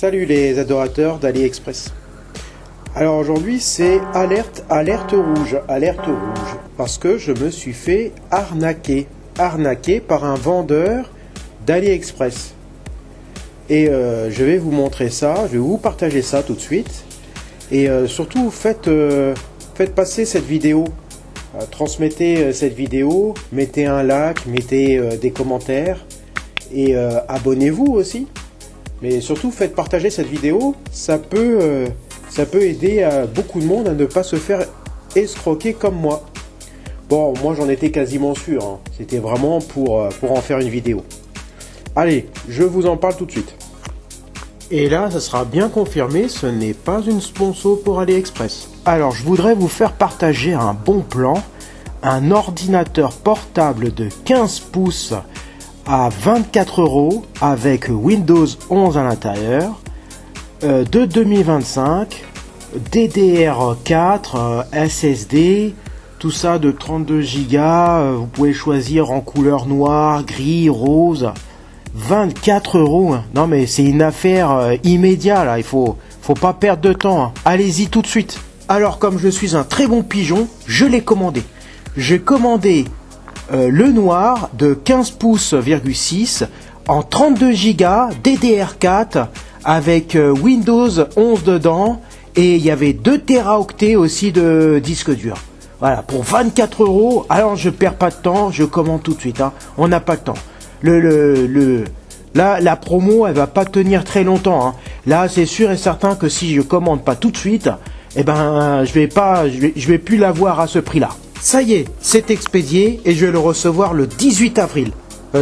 Salut les adorateurs d'AliExpress. Alors aujourd'hui c'est alerte rouge, parce que je me suis fait arnaquer par un vendeur d'AliExpress. Et je vais vous montrer ça, je vais vous partager ça tout de suite. Et surtout faites passer cette vidéo, transmettez cette vidéo, mettez un like, mettez des commentaires et abonnez-vous aussi. Mais surtout, faites partager cette vidéo, ça peut aider beaucoup de monde à ne pas se faire escroquer comme moi. Bon, moi j'en étais quasiment sûr, hein. C'était vraiment pour en faire une vidéo. Allez, je vous en parle tout de suite. Et là, ça sera bien confirmé, ce n'est pas une sponsor pour AliExpress. Alors, je voudrais vous faire partager un bon plan, un ordinateur portable de 15 pouces à 24 € avec Windows 11 à l'intérieur, de 2025, DDR4, SSD, tout ça de 32 Go, vous pouvez choisir en couleur noire, gris, rose, 24 €. Non mais c'est une affaire immédiate là, il faut pas perdre de temps, hein. Allez-y tout de suite. Alors comme je suis un très bon pigeon, je l'ai commandé. J'ai commandé le noir de 15 pouces,6 en 32 Go DDR4 avec Windows 11 dedans et il y avait 2 Teraoctets aussi de disque dur. Voilà, pour 24 €. Alors je perds pas de temps, je commande tout de suite, hein. On n'a pas le temps. Là, la promo, elle va pas tenir très longtemps, hein. Là, c'est sûr et certain que si je commande pas tout de suite, eh ben, je vais plus l'avoir à ce prix-là. Ça y est, c'est expédié et je vais le recevoir le 18 avril.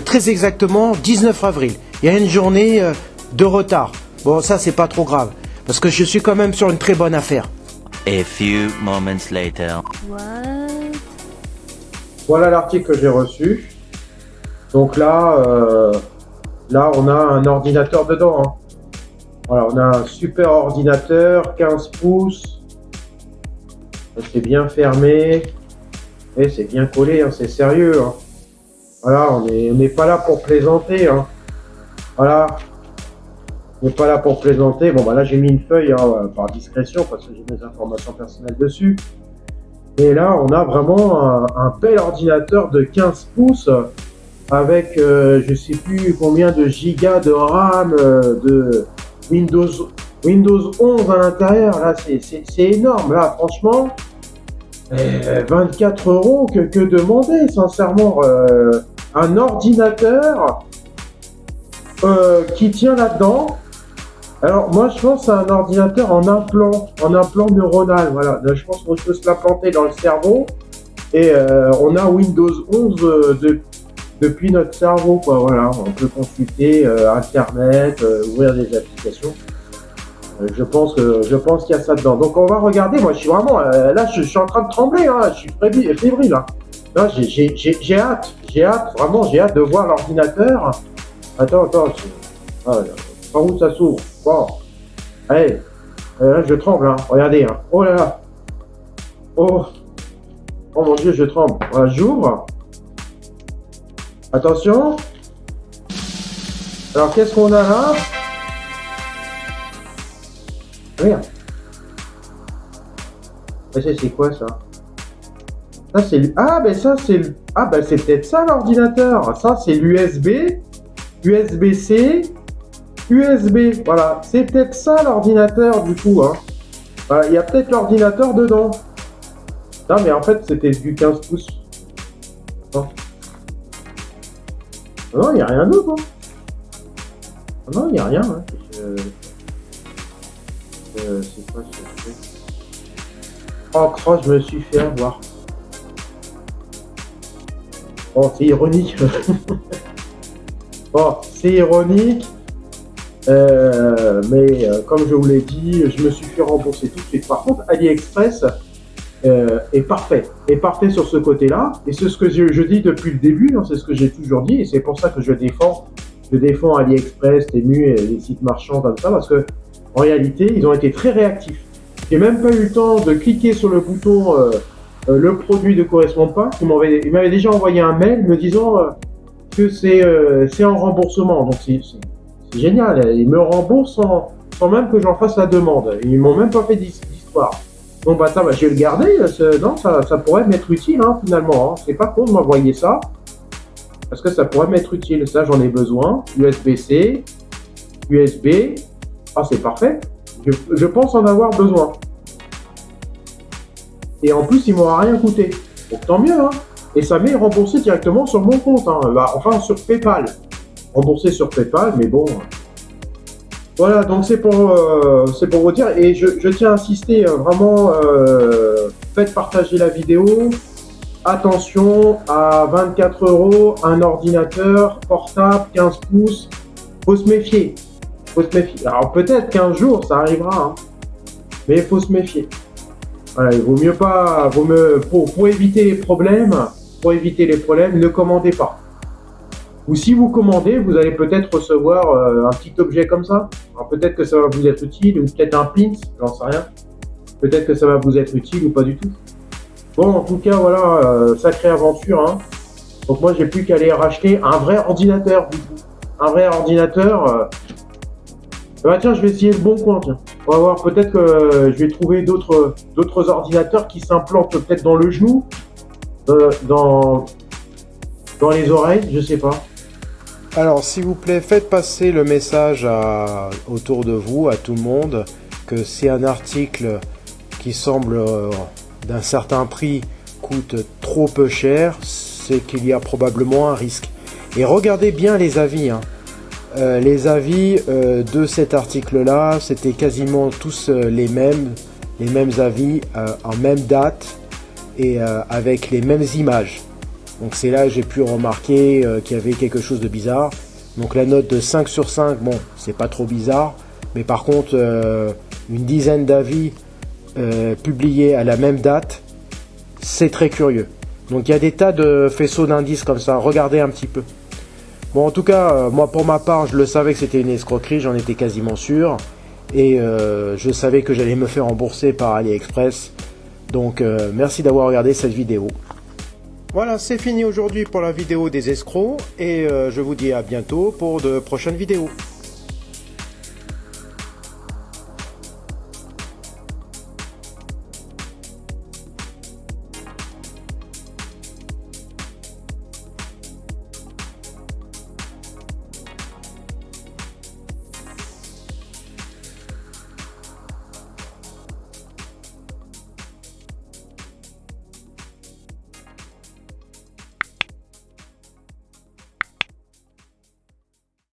Très exactement, 19 avril. Il y a une journée de retard. Bon, ça, c'est pas trop grave. Parce que je suis quand même sur une très bonne affaire. A few moments later. What? Voilà l'article que j'ai reçu. Donc là, on a un ordinateur dedans, hein. Voilà, on a un super ordinateur, 15 pouces. C'est bien fermé. Et c'est bien collé, hein, c'est sérieux, hein. Voilà, on n'est pas là pour plaisanter, hein. Voilà. On n'est pas là pour plaisanter. Bon, bah là, j'ai mis une feuille, hein, par discrétion, parce que j'ai mes informations personnelles dessus. Et là, on a vraiment un bel ordinateur de 15 pouces avec, je sais plus combien de gigas de RAM, de Windows 11 à l'intérieur. Là, c'est énorme, là, franchement. 24 €, que demander, sincèrement, un ordinateur qui tient là-dedans. Alors moi je pense à un ordinateur en implant neuronal, voilà. Je pense qu'on peut se l'implanter dans le cerveau et on a Windows 11 depuis notre cerveau, quoi. Voilà, on peut consulter internet, ouvrir des applications. Je pense qu'il y a ça dedans. Donc on va regarder. Moi je suis vraiment là, je suis en train de trembler, hein. Je suis fébrile là. Là j'ai hâte, vraiment j'ai hâte de voir l'ordinateur. Attends, par où ça s'ouvre? Bon, allez, là je tremble, hein. Regardez, hein. Oh là là, oh mon Dieu, je tremble. Voilà, j'ouvre. Attention. Alors qu'est-ce qu'on a là? Regarde. C'est quoi ça? Ça c'est c'est peut-être ça l'ordinateur. Ça c'est l'USB, USB-C, USB. Voilà, c'est peut-être ça l'ordinateur du coup, hein. Voilà, il y a peut-être l'ordinateur dedans. Non mais en fait c'était du 15 pouces. Non, il n'y a rien d'autre, hein. Non, il n'y a rien, hein. C'est quoi ce truc? Oh, croche, je me suis fait avoir. Oh, c'est ironique. Bon, c'est ironique. Mais comme je vous l'ai dit, je me suis fait rembourser tout de suite. Par contre, AliExpress est parfait. Est parfait sur ce côté-là. Et c'est ce que je dis depuis le début, hein, c'est ce que j'ai toujours dit. Et c'est pour ça que je défends AliExpress, Temu et les sites marchands comme ça, parce que en réalité, ils ont été très réactifs. J'ai même pas eu le temps de cliquer sur le bouton le produit ne correspond pas. Il m'avait déjà envoyé un mail me disant que c'est en remboursement. Donc c'est génial. Il me rembourse sans même que j'en fasse la demande. Ils m'ont même pas fait d'histoire. Bon bah ça va, je vais le garder. Non, ça pourrait m'être utile hein, finalement. Hein. C'est pas con de m'envoyer ça. Parce que ça pourrait m'être utile. Ça, j'en ai besoin. USB-C, USB. Ah, c'est parfait. Je pense en avoir besoin. Et en plus, il m'aura rien coûté. Donc tant mieux. Hein. Et ça m'est remboursé directement sur mon compte. Hein. Bah, enfin, sur PayPal. Remboursé sur PayPal, mais bon. Voilà, donc c'est pour vous dire. Et je tiens à insister vraiment. Faites partager la vidéo. Attention, à 24 €, un ordinateur portable 15 pouces, faut se méfier. Faut se méfier. Alors peut-être qu'un jour ça arrivera, hein, mais il faut se méfier. Voilà, il vaut mieux pas, pour éviter les problèmes, ne commandez pas. Ou si vous commandez, vous allez peut-être recevoir un petit objet comme ça. Alors peut-être que ça va vous être utile, ou peut-être un pins, j'en sais rien. Peut-être que ça va vous être utile ou pas du tout. Bon, en tout cas, voilà, sacrée aventure. Hein. Donc moi, j'ai plus qu'à aller racheter un vrai ordinateur, du coup. Un vrai ordinateur. Bah tiens, je vais essayer le Bon Coin, tiens. On va voir, peut-être que je vais trouver d'autres ordinateurs qui s'implantent peut-être dans le genou, dans les oreilles, je sais pas. Alors, s'il vous plaît, faites passer le message autour de vous, à tout le monde, que si un article qui semble d'un certain prix coûte trop peu cher, c'est qu'il y a probablement un risque. Et regardez bien les avis. Hein. Les avis de cet article-là, c'était quasiment tous les mêmes avis en même date et avec les mêmes images. Donc c'est là que j'ai pu remarquer qu'il y avait quelque chose de bizarre. Donc la note de 5 sur 5, bon, c'est pas trop bizarre. Mais par contre, une dizaine d'avis publiés à la même date, c'est très curieux. Donc il y a des tas de faisceaux d'indices comme ça, regardez un petit peu. Bon, en tout cas, moi pour ma part, je le savais que c'était une escroquerie, j'en étais quasiment sûr. Et je savais que j'allais me faire rembourser par AliExpress. Donc merci d'avoir regardé cette vidéo. Voilà, c'est fini aujourd'hui pour la vidéo des escrocs. Et je vous dis à bientôt pour de prochaines vidéos.